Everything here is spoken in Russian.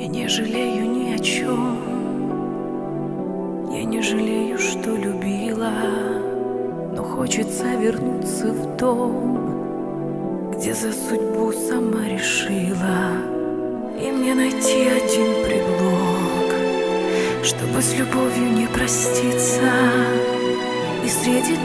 Я не жалею ни о чем. Я не жалею, что любила, но хочется вернуться в дом, где за судьбу сама решила. И мне найти один предлог, чтобы с любовью не проститься. И среди